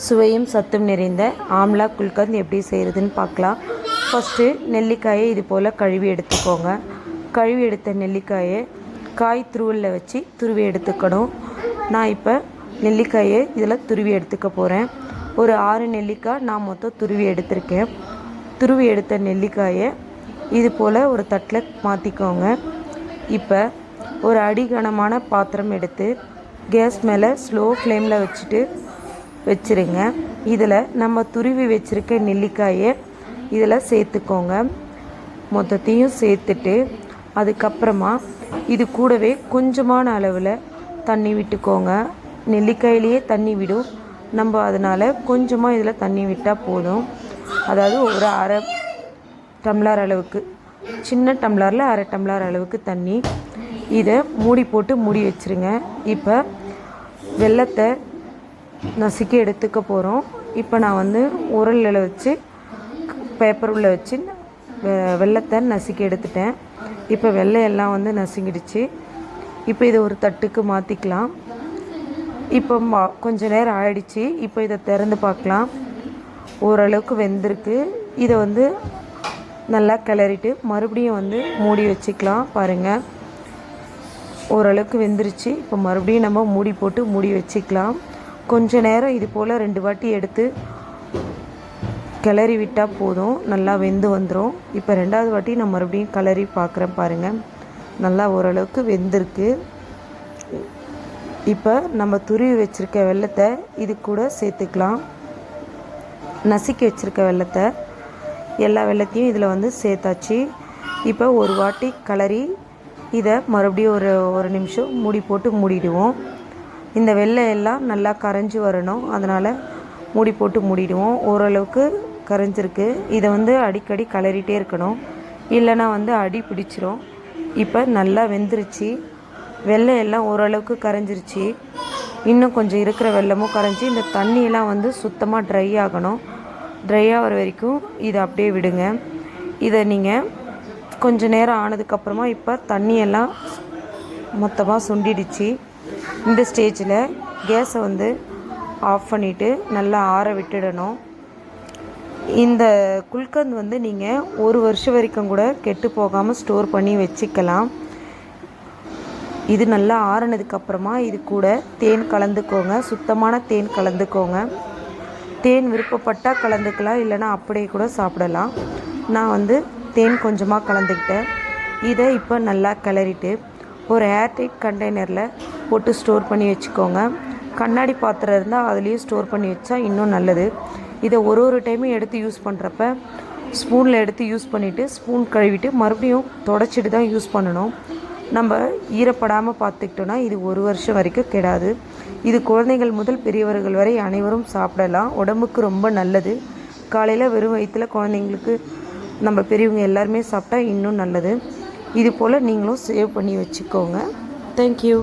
சுவையும் சத்தும் நிறைந்த ஆம்லா குல்கந்த் எப்படி செய்கிறதுன்னு பார்க்கலாம். ஃபஸ்ட்டு நெல்லிக்காயை இது போல் கழுவி எடுத்துக்கோங்க. கழுவி எடுத்த நெல்லிக்காயை காய் துருவலில் வச்சு துருவி எடுத்துக்கணும். நான் இப்போ நெல்லிக்காயை இதில் துருவி எடுத்துக்க போகிறேன். ஒரு 6 நெல்லிக்காய் நான் மொத்தம் துருவி எடுத்திருக்கேன். துருவி எடுத்த நெல்லிக்காயை இது போல் ஒரு தட்டில் மாற்றிக்கோங்க. இப்போ ஒரு அடிகனமான பாத்திரம் எடுத்து கேஸ் மேலே ஸ்லோ ஃப்ளேமில் வச்சுருங்க. இதில் நம்ம துருவி வச்சுருக்க நெல்லிக்காயை இதில் சேர்த்துக்கோங்க. மொத்தத்தையும் சேர்த்துட்டு அதுக்கப்புறமா இது கூடவே கொஞ்சமான அளவில் தண்ணி விட்டுக்கோங்க. நெல்லிக்காயிலேயே தண்ணி விடும், நம்ம அதனால் கொஞ்சமாக இதில் தண்ணி விட்டால் போதும். அதாவது ஒரு அரை டம்ளர் அளவுக்கு, சின்ன டம்ளரில் அரை டம்ளர் அளவுக்கு தண்ணி. இதை மூடி போட்டு மூடி வச்சுருங்க. இப்போ வெல்லத்தை நசுக்கி எடுத்துக்க போகிறோம். இப்போ நான் உரலில் வச்சு பேப்பர் உள்ள வச்சு வெல்லத்தை நசுக்கி எடுத்துட்டேன். இப்போ வெல்லம் எல்லாம் நசுங்கிடுச்சு. இப்போ இதை ஒரு தட்டுக்கு மாற்றிக்கலாம். இப்போ கொஞ்ச நேரம் ஆயிடுச்சு. இப்போ இதை திறந்து பார்க்கலாம். ஓரளவுக்கு வெந்திருக்கு. இதை நல்லா கிளறிட்டு மறுபடியும் மூடி வச்சுக்கலாம். பாருங்கள், ஓரளவுக்கு வெந்துருச்சு. இப்போ மறுபடியும் நம்ம மூடி போட்டு மூடி வச்சுக்கலாம். கொஞ்ச நேரம் இது போல் 2 வாட்டி எடுத்து கிளறி விட்டால் போதும், நல்லா வெந்து வந்துடும். இப்போ 2வது வாட்டி நான் மறுபடியும் கிளறி பார்க்குறேன். பாருங்கள், நல்லா ஓரளவுக்கு வெந்திருக்கு. இப்போ நம்ம துருவி வச்சுருக்க வெல்லத்தை இது கூட சேர்த்துக்கலாம். நசுக்கி வச்சுருக்க வெல்லத்தை, எல்லா வெல்லத்தையும் இதில் சேர்த்தாச்சு. இப்போ ஒரு வாட்டி கிளறி இதை மறுபடியும் ஒரு நிமிஷம் மூடி போட்டு மூடிடுவோம். இந்த வெல்லம் எல்லாம் நல்லா கரைஞ்சி வரணும், அதனால் மூடி போட்டு மூடிடுவோம். ஓரளவுக்கு கரைஞ்சிருக்கு. இதை அடிக்கடி கிளறிட்டே இருக்கணும், இல்லைன்னா அடி பிடிச்சிரும். இப்போ நல்லா வெந்துருச்சு. வெல்லம் எல்லாம் ஓரளவுக்கு கரைஞ்சிருச்சு. இன்னும் கொஞ்சம் இருக்கிற வெல்லமும் கரைஞ்சி இந்த தண்ணியெல்லாம் சுத்தமாக ட்ரை ஆகணும். ட்ரை ஆகிற வரைக்கும் இதை அப்படியே விடுங்க. இதை நீங்கள் கொஞ்சம் நேரம் ஆனதுக்கப்புறமா இப்போ தண்ணியெல்லாம் மொத்தமாக சுண்டிடுச்சு. இந்த ஸ்டேஜில் கேஸை ஆஃப் பண்ணிவிட்டு நல்லா ஆற விட்டுடணும். இந்த குல்கந்த் நீங்கள் 1 வருஷம் வரைக்கும் கூட கெட்டு போகாமல் ஸ்டோர் பண்ணி வச்சுக்கலாம். இது நல்லா ஆறினதுக்கப்புறமா இது கூட தேன் கலந்துக்கோங்க. சுத்தமான தேன் கலந்துக்கோங்க. தேன் விருப்பப்பட்டால் கலந்துக்கலாம், இல்லைனா அப்படியே கூட சாப்பிடலாம். நான் தேன் கொஞ்சமாக கலந்துக்கிட்டேன். இதை இப்போ நல்லா கிளறிட்டு ஒரு ஏர்டைட் கண்டெய்னரில் போட்டு ஸ்டோர் பண்ணி வச்சுக்கோங்க. கண்ணாடி பாத்திரம் இருந்தால் அதுலேயும் ஸ்டோர் பண்ணி வச்சா இன்னும் நல்லது. இதை ஒரு டைமும் எடுத்து யூஸ் பண்ணுறப்ப ஸ்பூனில் எடுத்து யூஸ் பண்ணிவிட்டு ஸ்பூன் கழுவிட்டு மறுபடியும் தொடச்சிட்டு தான் யூஸ் பண்ணணும். நம்ம ஈரப்படாமல் பார்த்துக்கிட்டோன்னா இது 1 வருஷம் வரைக்கும் கெடாது. இது குழந்தைகள் முதல் பெரியவர்கள் வரை அனைவரும் சாப்பிடலாம். உடம்புக்கு ரொம்ப நல்லது. காலையில் வெறும் வயிற்றில் குழந்தைங்களுக்கு, நம்ம பெரியவங்க எல்லாருமே சாப்பிட்டா இன்னும் நல்லது. இது போல் நீங்களும் சேவ் பண்ணி வச்சுக்கோங்க. தேங்க்யூ.